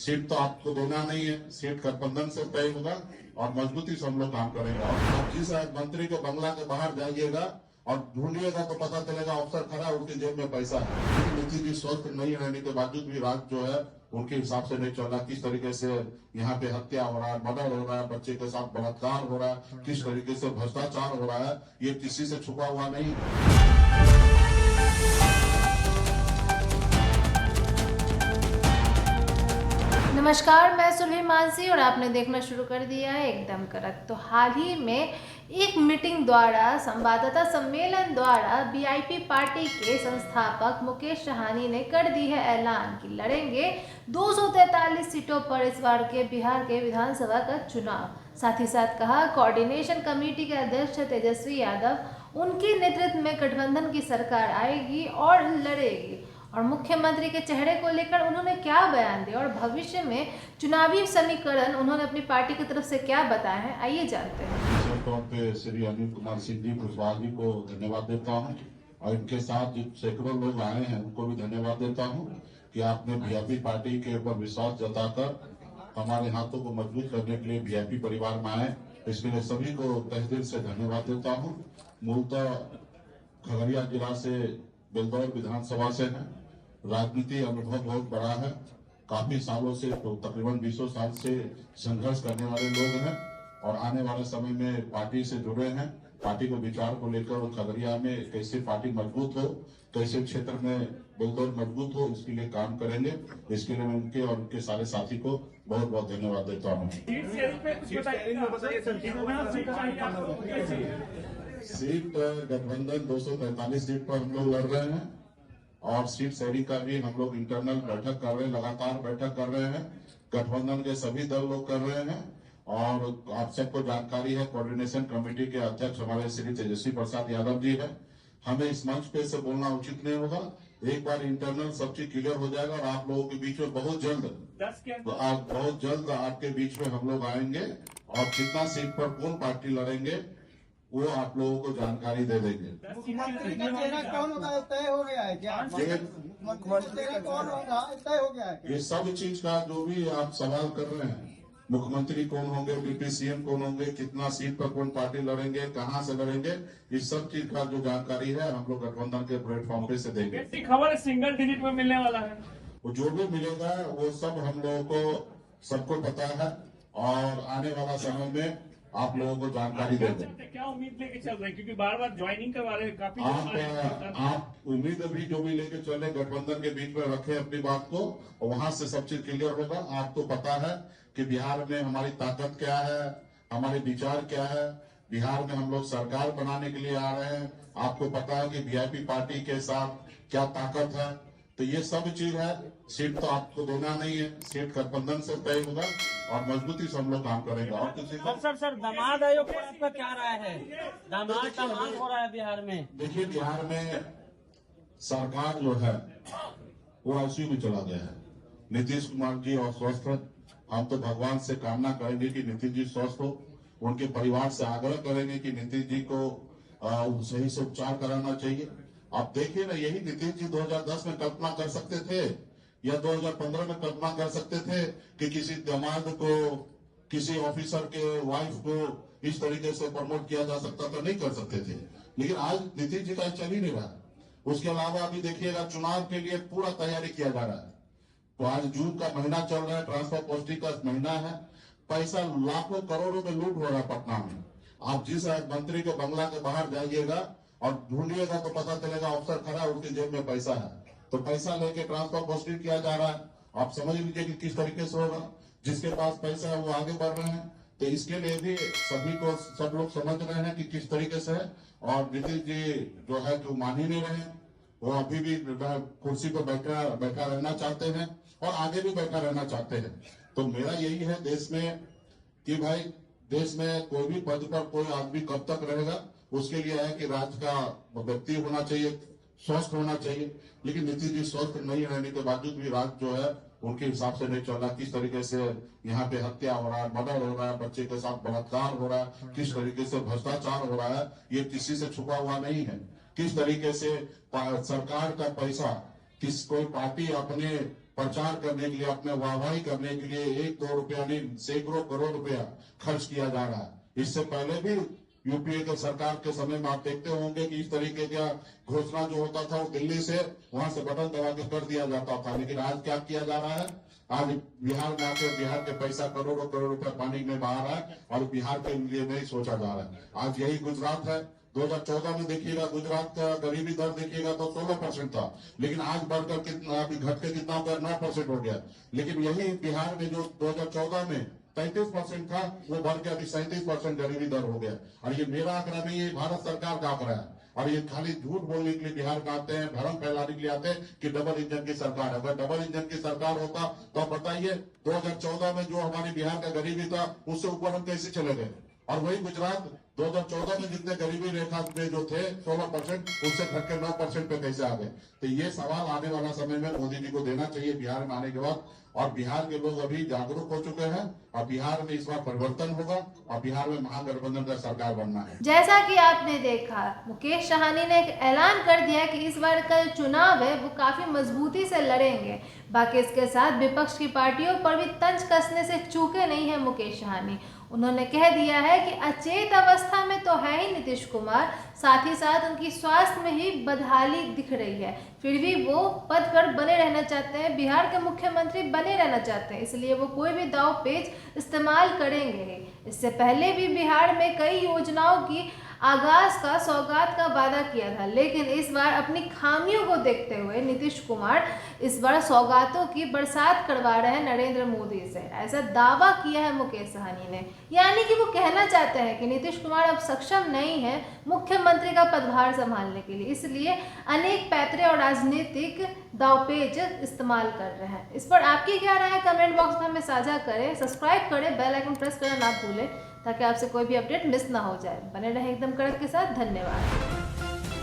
Seat तो आपको देना नहीं है, सीट गठबंधन से तय होगा और मजबूती से हम लोग काम करेंगे। और आप जिस मंत्री के बंगला के बाहर जाइएगा और ढूंढिएगा तो पता चलेगा अफसर खड़ा है, उनकी जेब में पैसा है। नीतीश जी स्वस्थ नहीं रहने के बावजूद भी राज्य जो है उनके हिसाब से नहीं चल रहा। किस तरीके से यहाँ पे हत्या हो रहा है, मर्डर हो रहा है, बच्चे के साथ बलात्कार हो रहा है, किस तरीके से भ्रष्टाचार हो रहा है, ये किसी से छुपा हुआ नहीं। नमस्कार, मैं सुरभि मानसी और आपने देखना शुरू कर दिया है एकदम कड़क। तो हाल ही में एक मीटिंग द्वारा संवाददाता सम्मेलन द्वारा वीआईपी पार्टी के संस्थापक मुकेश साहनी ने कर दी है ऐलान कि लड़ेंगे 243 सीटों पर इस बार के बिहार के विधानसभा का चुनाव। साथ ही साथ कहा कोऑर्डिनेशन कमेटी के अध्यक्ष तेजस्वी यादव उनके नेतृत्व में गठबंधन की सरकार आएगी और लड़ेगी। और मुख्यमंत्री के चेहरे को लेकर उन्होंने क्या बयान दिया और भविष्य में चुनावी समीकरण उन्होंने अपनी पार्टी की तरफ से क्या बताया है, आइए जानते हैं। विशेष तौर पे श्री अनिल कुमार सिंह जी कुशवाहा जी को धन्यवाद देता हूं और इनके साथ जो सैकड़ों लोग आए हैं उनको भी धन्यवाद देता हूं कि आपने वीआईपी पार्टी के ऊपर विश्वास जताकर हमारे हाथों को मजबूत करने के लिए वीआईपी परिवार में आए। इसके लिए सभी को तहे दिल से धन्यवाद देता हूँ। मूलतः खगड़िया जिला से बेलदौर विधानसभा से है, राजनीति अनुभव बहुत बड़ा है, काफी सालों से तो तकरीबन 20 साल से संघर्ष करने वाले लोग हैं और आने वाले समय में पार्टी से जुड़े हैं। पार्टी को विचार को लेकर खगड़िया में कैसे पार्टी मजबूत हो, कैसे क्षेत्र में बेलदौर मजबूत हो, इसके लिए काम करेंगे। इसके लिए मैं उनके और उनके सारे साथी को बहुत बहुत धन्यवाद देता हूँ। सीट गठबंधन 243 सीट पर हम लोग लड़ रहे हैं और सीट शेयरिंग का भी हम लोग इंटरनल बैठक कर रहे हैं, लगातार बैठक कर रहे हैं। गठबंधन के सभी दल लोग कर रहे हैं और आप सबको जानकारी है कोऑर्डिनेशन कमेटी के अध्यक्ष हमारे श्री तेजस्वी प्रसाद यादव जी है। हमें इस मंच पे से बोलना उचित नहीं होगा। एक बार इंटरनल सब चीज क्लियर हो जाएगा और आप लोगों के बीच में बहुत जल्द आपके बीच में हम लोग आएंगे और कितना सीट पर कौन पार्टी लड़ेंगे वो आप लोगों को जानकारी दे देंगे। मुख्यमंत्री का चेहरा कौन होगा तय हो गया है क्या? मुख्यमंत्री का कौन होगा तय हो गया है? ये सब चीज का जो भी आप सवाल कर रहे हैं, मुख्यमंत्री कौन होंगे, डिप्टी सीएम कौन होंगे, कितना सीट पर कौन पार्टी लड़ेंगे, कहां से लड़ेंगे, इस सब चीज का जो जानकारी है हम लोग गठबंधन के प्लेटफॉर्म पे से देंगे। खबर सिंगल डिजिट में मिलने वाला है, वो जो भी मिलेगा वो सब हम लोगों को सबको पता है और आने वाला समय में आप लोगों को जानकारी देंगे। क्या उम्मीद लेके चल रहे हैं, क्योंकि बार बार ज्वाइनिंग करवा रहे हैं काफी। आप उम्मीद अभी जो भी लेके चले गठबंधन के बीच में रखे अपनी बात को, वहां से सब चीज क्लियर होगा। आपको पता है कि बिहार में हमारी ताकत क्या है, हमारे विचार क्या है। बिहार में हम लोग सरकार बनाने के लिए आ रहे हैं। आपको पता है कि वीआईपी पार्टी के साथ क्या ताकत है, तो ये सब चीज है। सीट तो आपको देना नहीं है, सीट गठबंधन से तय होगा और मजबूती से हम लोग काम करेंगे। और किसी को सर दामाद आयोग पर आपका क्या राय है? दामाद का मांग हो रहा है बिहार में। देखिए, बिहार में सरकार जो है वो आईसीयू में चला गया है। नीतीश कुमार जी अस्वस्थ है। हम तो भगवान से कामना करेंगे कि नीतीश जी स्वस्थ हो। उनके परिवार से आग्रह करेंगे कि नीतीश जी को सही से उपचार कराना चाहिए। आप देखिए ना, यही नीतीश जी 2010 में कल्पना कर सकते थे या 2015 में कल्पना कर सकते थे कि किसी दामाद को, किसी ऑफिसर के वाइफ को इस तरीके से प्रमोट किया जा सकता था? नहीं कर सकते थे। लेकिन आज नीतीश जी का चल ही नहीं रहा। उसके अलावा अभी देखिएगा चुनाव के लिए पूरा तैयारी किया जा रहा है। तो आज जून का महीना चल रहा है, ट्रांसफर पोस्टिंग का महीना है। पैसा लाखों करोड़ों में लूट हो रहा है पटना में। आप जिस मंत्री के बंगला के बाहर जाइएगा और ढूंढिएगा तो पता चलेगा अफसर खड़ा है, उनकी जेब में पैसा है। तो पैसा लेके ट्रांसफर पोस्टिंग किया जा रहा है। आप समझ लीजिए कि किस तरीके से होगा। जिसके पास पैसा है वो आगे बढ़ रहे हैं। तो इसके लिए भी सभी को, सब लोग समझ रहे हैं कि किस तरीके से है। और नीतीश जी जो है जो मान ही नहीं रहे, वो अभी भी कुर्सी पर बैठा रहना चाहते हैं और आगे भी बैठा रहना चाहते हैं। तो मेरा यही है देश में कि भाई, देश में कोई भी पद पर कोई आदमी कब तक रहेगा, उसके लिए है कि राज्य का व्यक्ति होना चाहिए, स्वस्थ होना चाहिए। लेकिन नीतीश जी स्वस्थ नहीं रहने के बावजूद भी राज्य जो है उनके हिसाब से नहीं चल रहा। किस तरीके से यहाँ पे हत्या हो रहा है, मर्डर हो रहा है, बच्चे के साथ बलात्कार हो रहा है, किस तरीके से भ्रष्टाचार हो रहा है, ये किसी से छुपा हुआ नहीं है। किस तरीके से सरकार का पैसा कोई पार्टी अपने प्रचार करने के लिए, अपने वाहवाही करने के लिए 1-2 रुपया नहीं, सैकड़ों करोड़ रुपया खर्च किया जा रहा है। इससे पहले भी यूपीए के सरकार के समय में आप देखते होंगे कि इस तरीके का घोषणा जो होता था वो दिल्ली से वहां से बटन दबा के कर दिया जाता था। लेकिन आज क्या किया जा रहा है? आज बिहार में आके बिहार के पैसा करोड़ों करोड़ रुपया पानी में बहा रहा है और बिहार के लिए नहीं सोचा जा रहा है। आज यही गुजरात है। 2014 में देखिएगा गुजरात का गरीबी दर देखिएगा तो 16% था, लेकिन आज बढ़कर कितना, अभी घट के कितना हो गया? 9% हो गया। लेकिन यही बिहार में जो 2014 में 33% था वो बढ़ के अभी 37% गरीबी दर हो गया। और ये मेरा आंकड़ा नहीं है, भारत सरकार का आंकड़ा है। और ये खाली झूठ बोलने के लिए बिहार में आते हैं, भ्रम फैलाने के लिए आते हैं कि डबल इंजन की सरकार है। अगर डबल इंजन की सरकार होता तो आप बताइए 2014 में जो हमारे बिहार का गरीबी था उससे ऊपर हम कैसे चले गए? और वही गुजरात 2014 में जितने गरीबी रेखा में जो थे 16%, उससे घट के 9% पे कैसे आ गए? तो ये सवाल आने वाला समय में मोदी जी को देना चाहिए बिहार में आने के बाद। और बिहार के लोग अभी जागरूक हो चुके हैं और बिहार में इस बार परिवर्तन होगा और बिहार में महागठबंधन का सरकार बनना है। जैसा कि आपने देखा, मुकेश साहनी ने एक ऐलान कर दिया कि इस बार का चुनाव है वो काफी मजबूती से लड़ेंगे। बाकी इसके साथ विपक्ष की पार्टियों पर भी तंज कसने से चूके नहीं है मुकेश साहनी। उन्होंने कह दिया है कि अचेत अवस्था में तो है ही नीतीश कुमार, साथ ही साथ उनकी स्वास्थ्य में ही बदहाली दिख रही है, फिर भी वो पद पर बने रहना चाहते हैं, बिहार के मुख्यमंत्री बने रहना चाहते हैं, इसलिए वो कोई भी दाव पेच इस्तेमाल करेंगे। इससे पहले भी बिहार में कई योजनाओं की आगाज का सौगात का वादा किया था, लेकिन इस बार अपनी खामियों को देखते हुए नीतीश कुमार इस बार सौगातों की बरसात करवा रहे हैं नरेंद्र मोदी से, ऐसा दावा किया है मुकेश साहनी ने। यानी कि वो कहना चाहते हैं कि नीतीश कुमार अब सक्षम नहीं है मुख्यमंत्री का पदभार संभालने के लिए, इसलिए अनेक पैतरे और राजनीतिक दावपेच इस्तेमाल कर रहे हैं। इस पर आपकी क्या राय है? कमेंट बॉक्स में हमें साझा करें, सब्सक्राइब करें, बेल आइकन प्रेस करना ना भूलें ताकि आपसे कोई भी अपडेट मिस ना हो जाए। बने रहें एकदम कड़क के साथ। धन्यवाद।